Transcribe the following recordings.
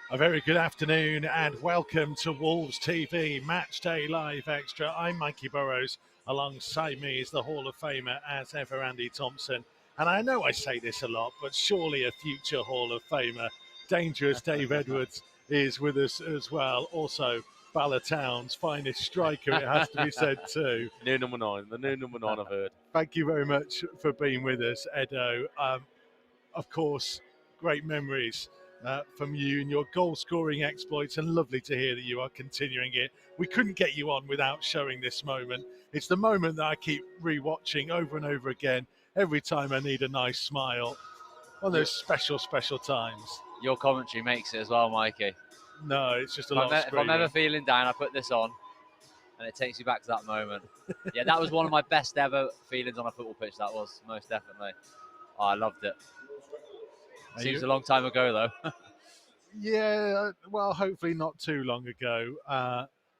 A very good afternoon and welcome to Wolves TV Matchday Live Extra. I'm Mikey Burrows. Alongside me is the Hall of Famer, as ever, Andy Thompson. And I know I say this a lot, but surely a future Hall of Famer, Dangerous Dave Edwards, is with us as well. Also, Bala Town's finest striker, it has to be said too. New number 9, the new number 9 I've heard. Thank you very much for being with us, Edo. Of course, great memories from you and your goal-scoring exploits, and lovely to hear that you are continuing it. We couldn't get you on without showing this moment. It's the moment that I keep rewatching over and over again every time I need a nice smile. One of those special, special times. Your commentary makes it as well, Mikey. No, it's just a If lot of if I'm ever screaming. feeling down, I put this on, and it takes me back to that moment. Yeah, that was one of my best ever feelings on a football pitch. That was, most definitely. Oh, I loved it. Seems a long time ago, though. Yeah, well, hopefully not too long ago.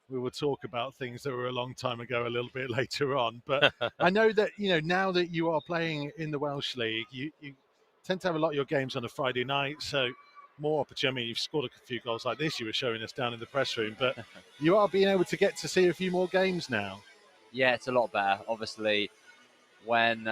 We will talk about things that were a long time ago a little bit later on. But I know that, now that you are playing in the Welsh League, you tend to have a lot of your games on a Friday night. So more opportunity. I mean, you've scored a few goals like this you were showing us down in the press room. But you are being able to get to see a few more games now. Yeah, it's a lot better. Obviously, when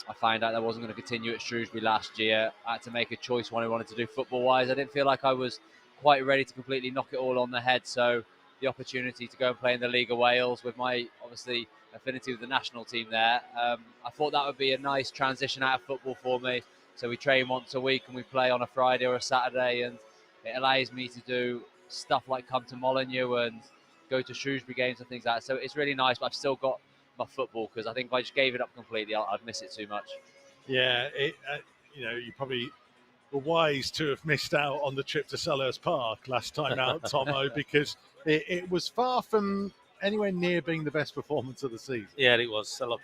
I found out I wasn't going to continue at Shrewsbury last year, I had to make a choice what I wanted to do football-wise. I didn't feel like I was quite ready to completely knock it all on the head. So the opportunity to go and play in the League of Wales with my, obviously, affinity with the national team there, I thought that would be a nice transition out of football for me. So we train once a week and we play on a Friday or a Saturday, and it allows me to do stuff like come to Molineux and go to Shrewsbury games and things like that. So it's really nice, but I've still got my football, because I think if I just gave it up completely, I'd miss it too much. Yeah, you probably were wise to have missed out on the trip to Selhurst Park last time out, Tomo, because it was far from anywhere near being the best performance of the season. Yeah, it was. So, look,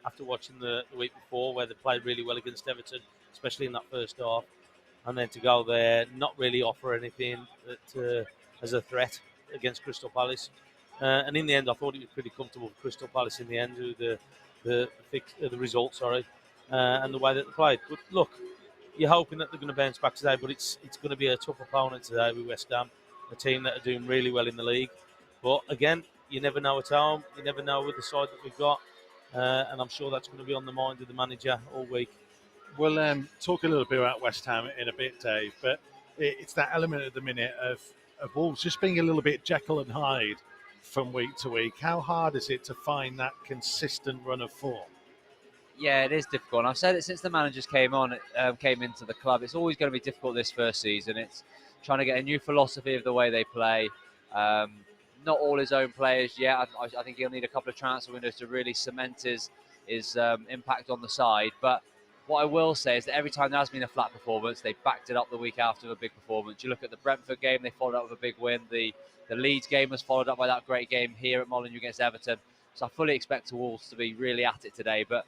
after watching the week before where they played really well against Everton, especially in that first half, and then to go there, not really offer anything that, as a threat against Crystal Palace. And in the end, I thought it was pretty comfortable for Crystal Palace in the end, with the result, and the way that they played. But look, you're hoping that they're going to bounce back today, but it's going to be a tough opponent today with West Ham, a team that are doing really well in the league. But again, you never know at home. You never know with the side that we've got, and I'm sure that's going to be on the mind of the manager all week. We'll talk a little bit about West Ham in a bit, Dave, but it's that element at the minute of Wolves just being a little bit Jekyll and Hyde from week to week. How hard is it to find that consistent run of form? Yeah, it is difficult. And I've said it since the managers came into the club. It's always going to be difficult this first season. It's trying to get a new philosophy of the way they play. Not all his own players yet. I think he'll need a couple of transfer windows to really cement his impact on the side. But what I will say is that every time there has been a flat performance, they backed it up the week after with a big performance. You look at the Brentford game, they followed up with a big win. The Leeds game was followed up by that great game here at Molineux against Everton. So I fully expect Wolves to be really at it today. But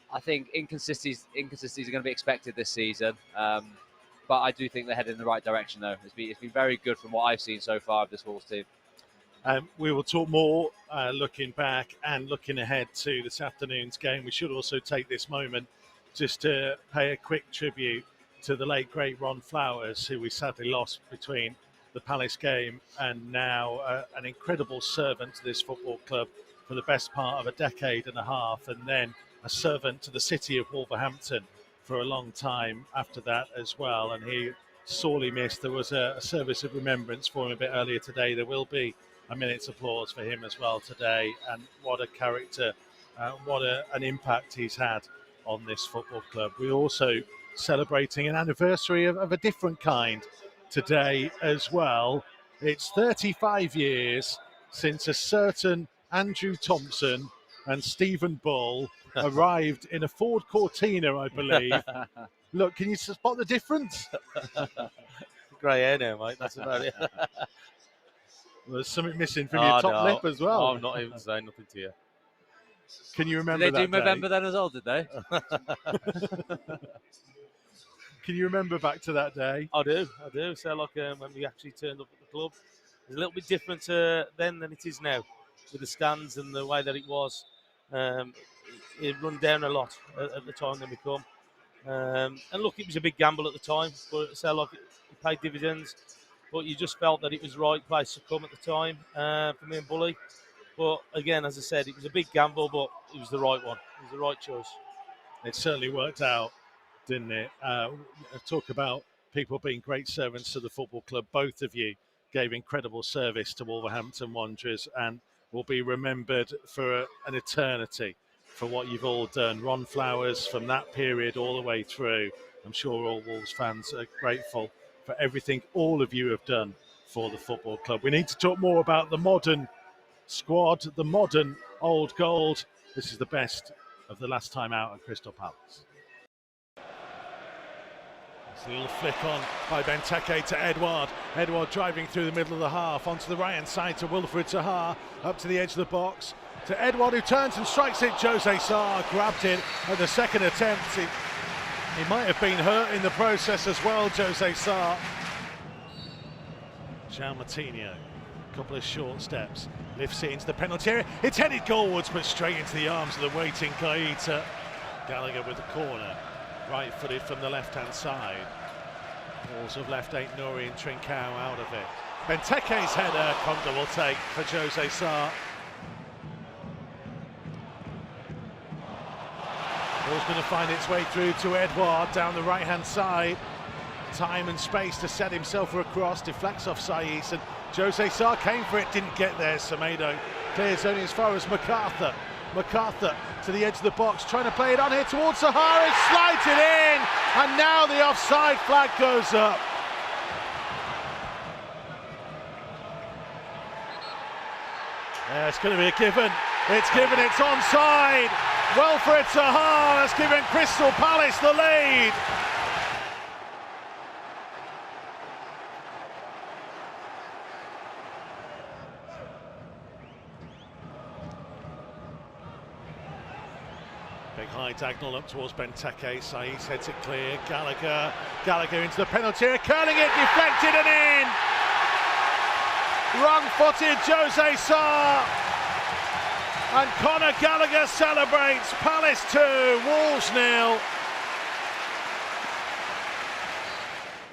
I think inconsistencies are going to be expected this season. But I do think they're headed in the right direction, though. It's been very good from what I've seen so far of this Wolves team. We will talk more looking back and looking ahead to this afternoon's game. We should also take this moment just to pay a quick tribute to the late, great Ron Flowers, who we sadly lost between the Palace game and now an incredible servant to this football club for the best part of a decade and a half, and then a servant to the city of Wolverhampton for a long time after that as well. And he sorely missed. There was a service of remembrance for him a bit earlier today. There will be a minute's applause for him as well today. And what a character, an impact he's had on this football club. We're also celebrating an anniversary of a different kind today as well. It's 35 years since a certain Andrew Thompson and Stephen Bull arrived in a Ford Cortina, I believe. Look, can you spot the difference? Grey hair now, mate. That's about it. There's something missing from your top lip as well. I'm not even saying nothing to you. Can you remember Did they that do November day? then as well, did they? Can you remember back to that day? I do. So, like, when we actually turned up at the club, it's a little bit different then than it is now, with the stands and the way that it was. It run down a lot at the time when we come. And look, it was a big gamble at the time, but it sounded like it paid dividends. But you just felt that it was the right place to come at the time for me and Bully. But again, as I said, it was a big gamble, but it was the right one. It was the right choice. It certainly worked out, didn't it? Talk about people being great servants to the football club. Both of you gave incredible service to Wolverhampton Wanderers and will be remembered for an eternity for what you've all done. Ron Flowers, from that period all the way through, I'm sure all Wolves fans are grateful for everything all of you have done for the football club. We need to talk more about the modern squad, the modern old gold. This is the best of the last time out at Crystal Palace. It's a little flick on by Benteke to Edouard. Edouard driving through the middle of the half, onto the right-hand side to Wilfred Zaha, up to the edge of the box, to Edouard, who turns and strikes it. Jose Sarr grabbed it at the second attempt. He might have been hurt in the process as well, Jose Sarr. João Moutinho, a couple of short steps, lifts it into the penalty area. It's headed goalwards, but straight into the arms of the waiting Keita. Gallagher with the corner, right-footed from the left-hand side. Balls of left eight, Nouri and Trincao out of it. Benteke's header, Conda will take for Jose Sarr. Ball's going to find its way through to Edouard down the right-hand side. Time and space to set himself across, deflects off Saiss, and Jose Sarr came for it, didn't get there. Semedo clears only as far as MacArthur. MacArthur to the edge of the box, trying to play it on here towards Sahara, it slides it in, and now the offside flag goes up. Yeah, it's going to be a given. It's given, it's onside. Wilfred Zaha has given Crystal Palace the lead. Big high diagonal up towards Benteke. Saiss heads it clear. Gallagher into the penalty area, curling it, deflected and in. Wrong-footed Jose Sarr. And Conor Gallagher celebrates. Palace 2, Wolves 0.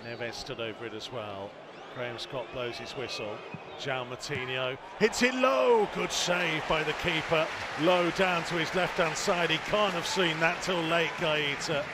Neves stood over it as well. Graham Scott blows his whistle. João Moutinho hits it low. Good save by the keeper. Low down to his left-hand side. He can't have seen that till late, Keita.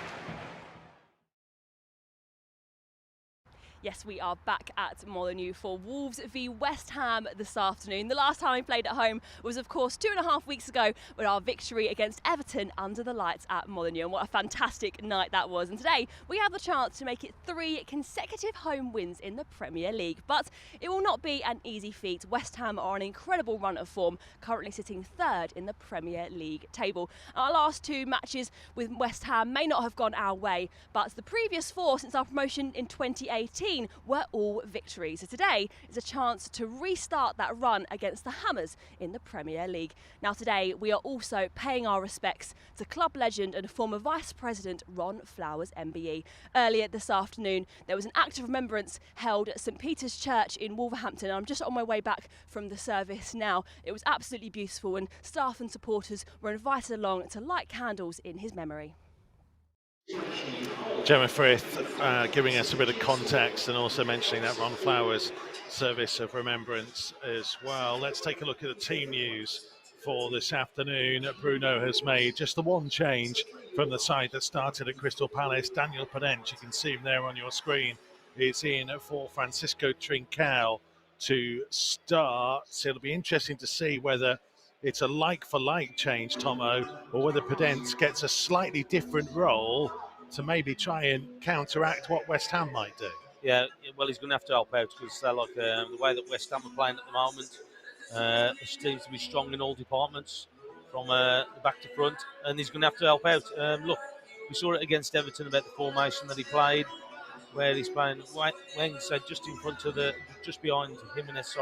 Yes, we are back at Molineux for Wolves v West Ham this afternoon. The last time we played at home was, of course, 2.5 weeks ago with our victory against Everton under the lights at Molineux. And what a fantastic night that was. And today we have the chance to make it 3 consecutive home wins in the Premier League. But it will not be an easy feat. West Ham are on an incredible run of form, currently sitting 3rd in the Premier League table. Our last 2 matches with West Ham may not have gone our way, but the previous 4 since our promotion in 2018 were all victories. So today is a chance to restart that run against the Hammers in the Premier League. Now today we are also paying our respects to club legend and former Vice President Ron Flowers MBE. Earlier this afternoon there was an act of remembrance held at St Peter's Church in Wolverhampton. I'm just on my way back from the service now. It was absolutely beautiful and staff and supporters were invited along to light candles in his memory. Gemma Frith giving us a bit of context and also mentioning that Ron Flowers service of remembrance as well. Let's take a look at the team news for this afternoon. Bruno has made just the one change from the side that started at Crystal Palace. Daniel Podence, you can see him there on your screen, is in for Francisco Trincao to start. So it'll be interesting to see whether it's a like-for-like change, Tomo, or whether Podence gets a slightly different role to maybe try and counteract what West Ham might do. Yeah, well, he's going to have to help out because the way that West Ham are playing at the moment, it seems to be strong in all departments, from the back to front, and he's going to have to help out. Look, we saw it against Everton about the formation that he played, where he's playing wing, so just in front of just behind Jimenez,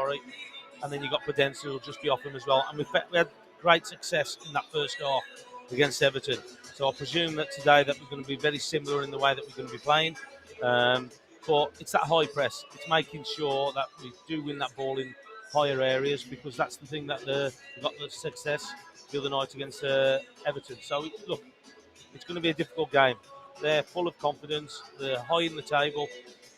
and then you got Podence who will just be off him as well. And we had great success in that first half against Everton. So I presume that today that we're going to be very similar in the way that we're going to be playing. But it's that high press. It's making sure that we do win that ball in higher areas, because that's the thing that we got the success the other night against Everton. So look, it's going to be a difficult game. They're full of confidence. They're high in the table,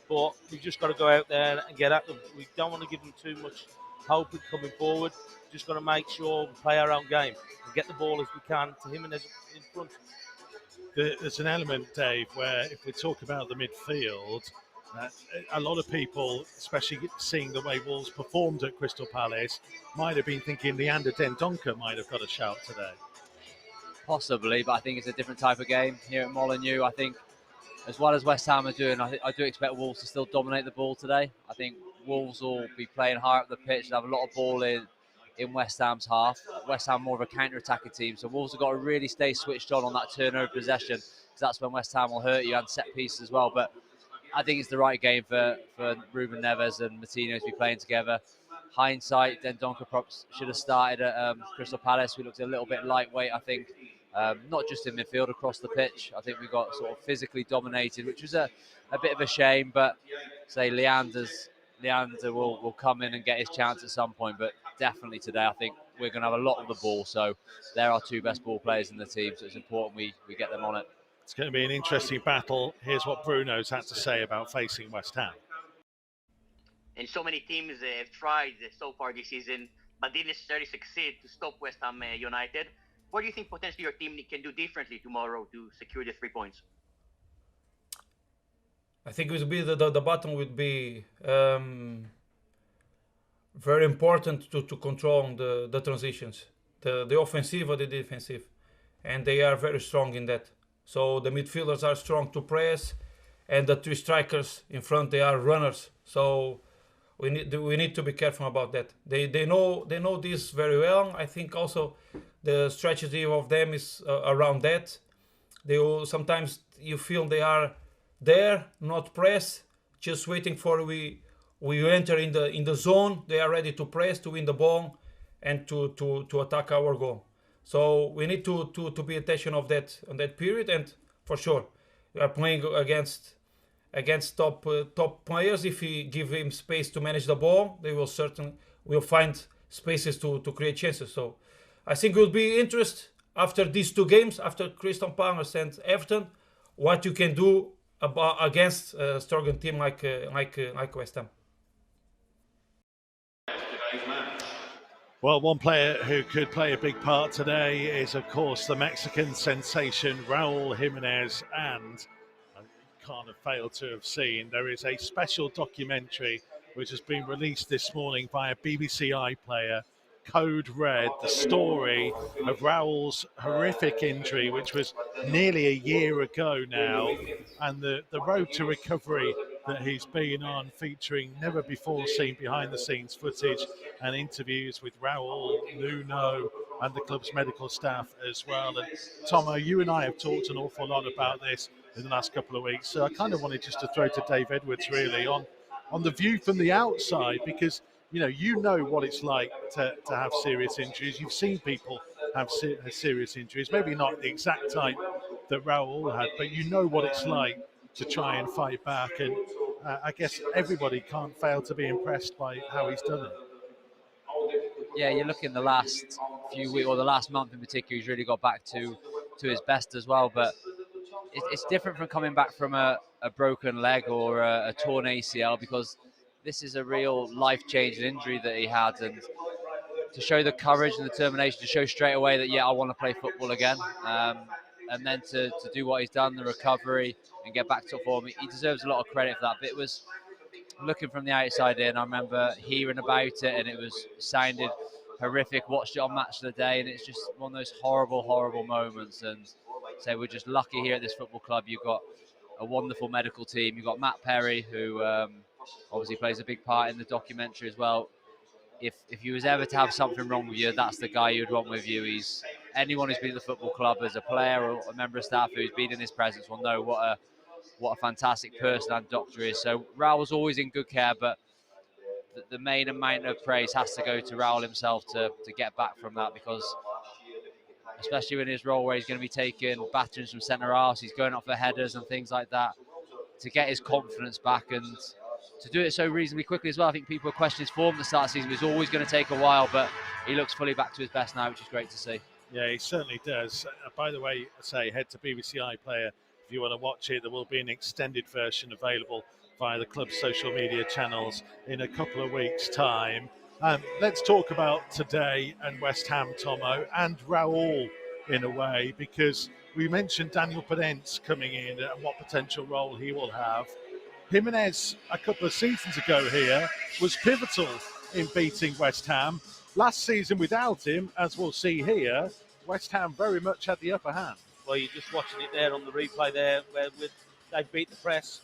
but we've just got to go out there and get at them. We don't want to give them too much hope in coming forward. Just got to make sure we play our own game and get the ball as we can to Jimenez in front. There's an element, Dave, where if we talk about the midfield, a lot of people, especially seeing the way Wolves performed at Crystal Palace, might have been thinking Leander Dendoncker might have got a shout today. Possibly, but I think it's a different type of game here at Molineux. I think, as well as West Ham are doing, I do expect Wolves to still dominate the ball today. I think Wolves will be playing higher up the pitch, have a lot of ball in West Ham's half. West Ham more of a counter-attacking team, so Wolves have got to really stay switched on that turnover possession, because that's when West Ham will hurt you, and set pieces as well. But I think it's the right game for Ruben Neves and Martino to be playing together. Hindsight, Dendoncker perhaps should have started at Crystal Palace. We looked a little bit lightweight, I think. Not just in midfield, across the pitch. I think we got sort of physically dominated, which was a bit of a shame. But say Leander will come in and get his chance at some point. But definitely today, I think we're going to have a lot of the ball. So they're our two best ball players in the team. So it's important we get them on it. It's going to be an interesting battle. Here's what Bruno's had to say about facing West Ham. And so many teams have tried so far this season, but didn't necessarily succeed to stop West Ham United. What do you think potentially your team can do differently tomorrow to secure the 3 points? I think it would be the bottom would be very important to control the transitions, the offensive or the defensive, and they are very strong in that. So the midfielders are strong to press, and the three strikers in front, they are runners. So we need to be careful about that. They know this very well. I think also the strategy of them is around that. They will, sometimes you feel they are there, not press, just waiting for we enter in the zone. They are ready to press, to win the ball, and to attack our goal. So we need to be attention of that on that period. And for sure, we are playing against top players. If we give him space to manage the ball, they will find spaces to create chances. So I think it will be interest after these two games, after Crystal Palace and Everton, what you can do against a stronger team like West Ham. Well, one player who could play a big part today is, of course, the Mexican sensation Raul Jimenez, and I can't have failed to have seen there is a special documentary which has been released this morning by a BBC iPlayer, Code Red, the story of Raul's horrific injury, which was nearly a year ago now, and the road to recovery that he's been on, featuring never before seen behind the scenes footage and interviews with Raul, Nuno, and the club's medical staff as well. And Tomo, you and I have talked an awful lot about this in the last couple of weeks, so I kind of wanted just to throw to Dave Edwards really on the view from the outside, because you know what it's like to have serious injuries. You've seen people have serious injuries, maybe not the exact type that Raul had, but you know what it's like to try and fight back. And I guess everybody can't fail to be impressed by how he's done it. Yeah, you look in the last few weeks, or the last month in particular, he's really got back to his best as well. But it's different from coming back from a broken leg or a torn ACL, because this is a real life-changing injury that he had, and to show the courage and determination to show straight away that, I want to play football again, and then to do what he's done, the recovery, and get back to form, he deserves a lot of credit for that. But it was, looking from the outside in, I remember hearing about it, and it sounded horrific. Watched it on Matchday, and it's just one of those horrible moments. And so we're just lucky here at this football club. You've got a wonderful medical team. You've got Matt Perry, who obviously plays a big part in the documentary as well. If you was ever to have something wrong with you, that's the guy you'd want with you. He's anyone who's been at the football club as a player or a member of staff who's been in his presence will know what a fantastic person and doctor is. So Raul's always in good care, but the main amount of praise has to go to Raul himself to get back from that, because especially in his role where he's going to be taking batterings from centre halves, he's going up for headers and things like that, to get his confidence back and to do it so reasonably quickly as well. I think people question his form at the start of the season. It was always going to take a while, but he looks fully back to his best now, which is great to see. Yeah, he certainly does. By the way, head to BBC iPlayer If you want to watch it, there will be an extended version available via the club's social media channels in a couple of weeks' time. Let's talk about today and West Ham, Tomo, and Raul in a way, because we mentioned Daniel Podence coming in and what potential role he will have. Jimenez, a couple of seasons ago here, was pivotal in beating West Ham. Last season without him, as we'll see here, West Ham very much had the upper hand. Well, you're just watching it there on the replay there, where they beat the press.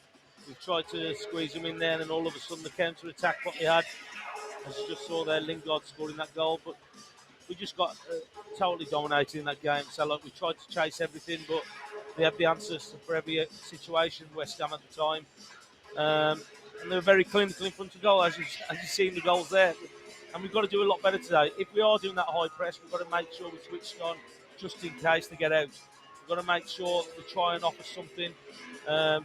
We've tried to squeeze them in there, and all of a sudden the counter-attack what they had, as you just saw there, Lingard scoring that goal, but we just got totally dominated in that game. So like, we tried to chase everything, but they had the answers for every situation, West Ham at the time. And they were very clinical in front of goal, as you've seen the goals there. And we've got to do a lot better today. If we are doing that high press, we've got to make sure we switch on just in case they get out. We've got to make sure that we try and offer something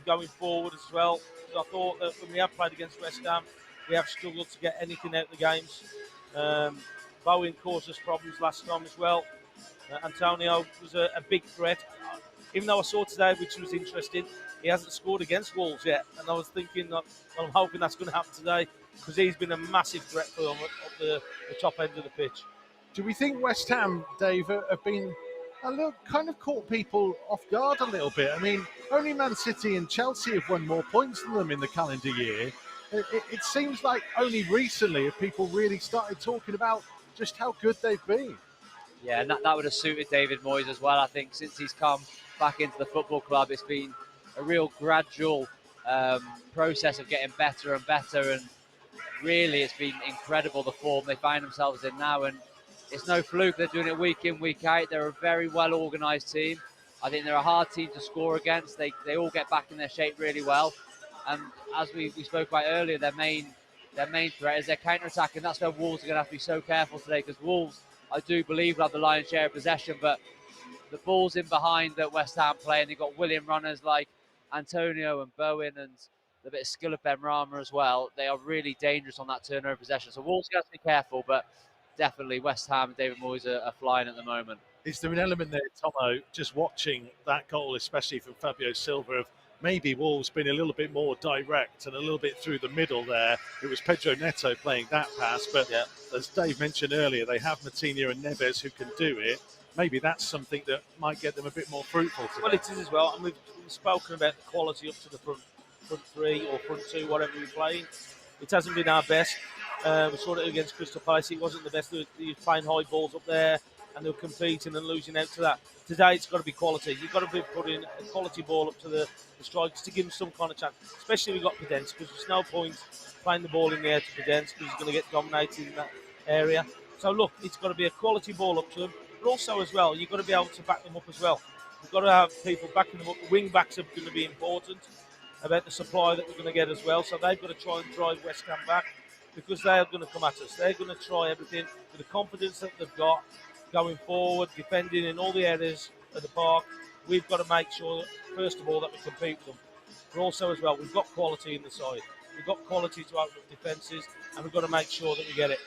going forward as well. Because I thought that when we have played against West Ham, we have struggled to get anything out of the games. Bowen caused us problems last time as well. Antonio was a big threat. Even though I saw today, which was interesting, he hasn't scored against Wolves yet. And I was thinking, I'm hoping that's going to happen today, because he's been a massive threat for them at the top end of the pitch. Do we think West Ham, Dave, have been a little kind of caught people off guard a little bit? I mean, only Man City and Chelsea have won more points than them in the calendar year. It seems like only recently have people really started talking about just how good they've been. Yeah, and that would have suited David Moyes as well. I think since he's come back into the football club, it's been a real gradual process of getting better and better, and really it's been incredible the form they find themselves in now, and it's no fluke. They're doing it week in, week out. They're a very well organised team. I think they're a hard team to score against. They all get back in their shape really well, and as we spoke about earlier, their main threat is their counter-attack, and that's where Wolves are going to have to be so careful today, because Wolves, I do believe, will have the lion's share of possession, but the ball's in behind that West Ham play, and they've got William runners like Antonio and Bowen and the bit of skill of Ben Rama as well. They are really dangerous on that turnover possession. So Wolves have to be careful, but definitely West Ham and David Moyes are flying at the moment. Is there an element there, Tomo, just watching that goal, especially from Fabio Silva, of maybe Wolves being a little bit more direct and a little bit through the middle there? It was Pedro Neto playing that pass, but yeah, as Dave mentioned earlier, they have Matinho and Neves who can do it. Maybe that's something that might get them a bit more fruitful today. Well, it is as well, and we've spoken about the quality up to the front three or front two, whatever we're playing. It hasn't been our best. We saw it against Crystal Palace. It wasn't the best. They were playing high balls up there, and they were competing and losing out to that. Today, it's got to be quality. You've got to be putting a quality ball up to the strikers to give them some kind of chance. Especially we've got Podence, because there's no point playing the ball in the air to Podence, because he's going to get dominated in that area. So look, it's got to be a quality ball up to them. But also as well, you've got to be able to back them up as well. You've got to have people backing them up. The wing backs are going to be important about the supply that we're going to get as well. So they've got to try and drive West Ham back, because they are going to come at us. They're going to try everything with the confidence that they've got going forward, defending in all the areas of the park. We've got to make sure, first of all, that we compete with them. But also as well, we've got quality in the side. We've got quality to open up defences, and we've got to make sure that we get it.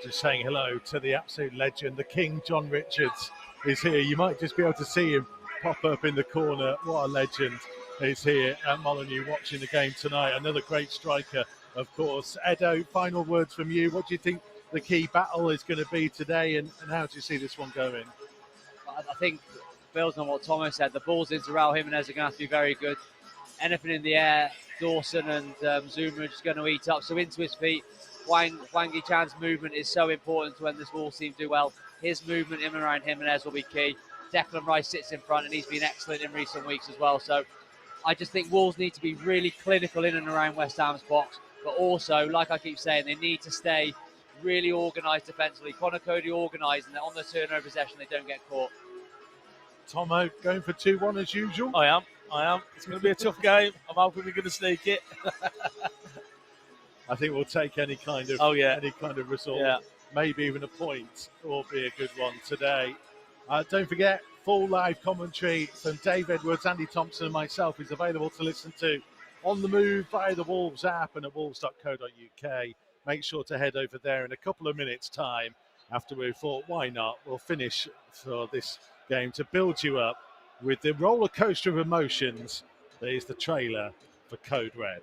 Just saying hello to the absolute legend, the King, John Richards, is here. You might just be able to see him pop up in the corner. What a legend is here at Molineux watching the game tonight. Another great striker, of course. Edo, final words from you. What do you think the key battle is going to be today, and how do you see this one going? I think, building on what Thomas said, the balls into Raul Jimenez are going to have to be very good. Anything in the air, Dawson and Zuma are just going to eat up. So into his feet. Hwang Hee-chan's movement is so important when this Wolves team do well. His movement in and around Jimenez will be key. Declan Rice sits in front, and he's been excellent in recent weeks as well. So I just think Wolves need to be really clinical in and around West Ham's box, but also, like I keep saying, they need to stay really organised defensively. Conor Cody organised, and on the turnover possession, they don't get caught. Tomo, going for 2-1 as usual? I am. It's going to be a tough game. I'm hoping we're going to sneak it. I think we'll take any kind of result. Yeah. Maybe even a point will be a good one today. Don't forget, full live commentary from Dave Edwards, Andy Thompson and myself is available to listen to on the move via the Wolves app and at wolves.co.uk. Make sure to head over there in a couple of minutes' time after we thought, why not? We'll finish for this game to build you up with the roller coaster of emotions that is the trailer for Code Red.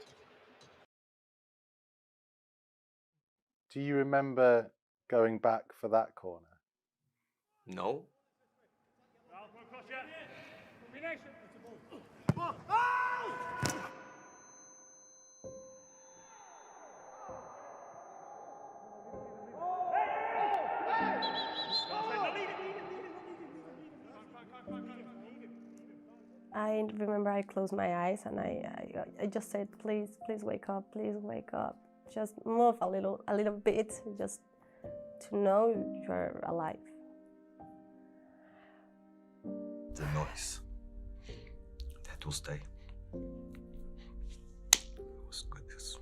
Do you remember going back for that corner? No. I remember I closed my eyes and I just said, please wake up, please wake up. Just move a little bit, just to know you're alive. The noise, that will stay. It was goodness.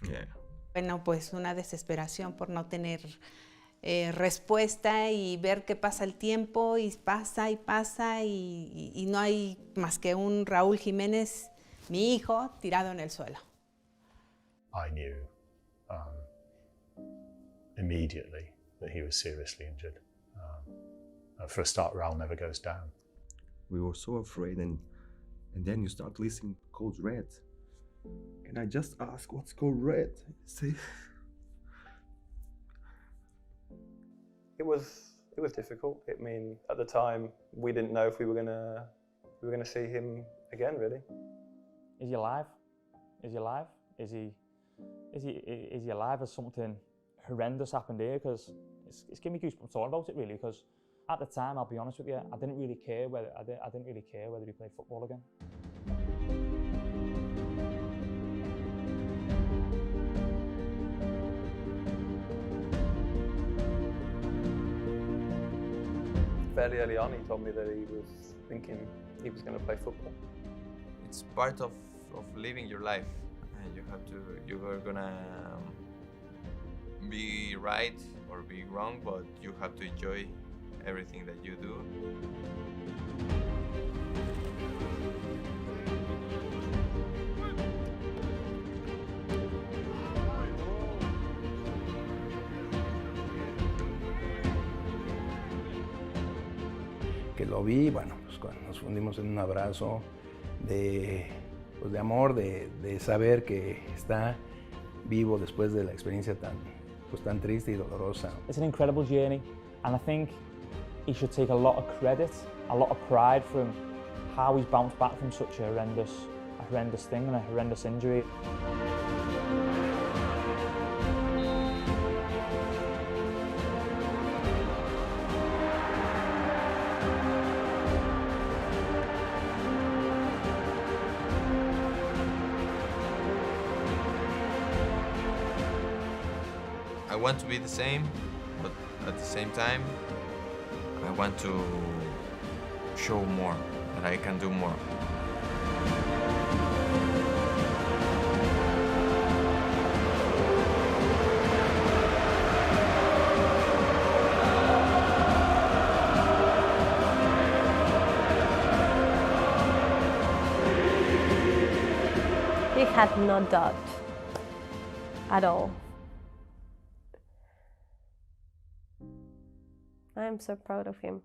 Yeah. Bueno, pues una desesperación por no tener respuesta y ver que pasa el tiempo y pasa y no hay más que un Raúl Jiménez, mi hijo, tirado en el suelo. I knew immediately that he was seriously injured. For a start, Raul never goes down. We were so afraid, and then you start listening Code Red, and I just asked, "What's Code Red?" Say. It was difficult. I mean, at the time, we didn't know if we were gonna see him again. Really. Is he alive? Is he alive? Is he alive? Has something horrendous happened here? Because it's giving me goosebumps talking about it, really. Because at the time, I'll be honest with you, I didn't really care whether he played football again. Fairly early on, he told me that he was thinking he was going to play football. It's part of living your life, and you are gonna be right or be wrong, but you have to enjoy everything that you do. Que lo vi, bueno, pues nos fundimos en un abrazo de amor, de saber que está vivo después de la experiencia tan triste y dolorosa. It's an incredible journey, and I think he should take a lot of credit, a lot of pride from how he's bounced back from such a horrendous thing and a horrendous injury. I want to be the same, but at the same time, I want to show more, that I can do more. He had no doubt at all. I am so proud of him.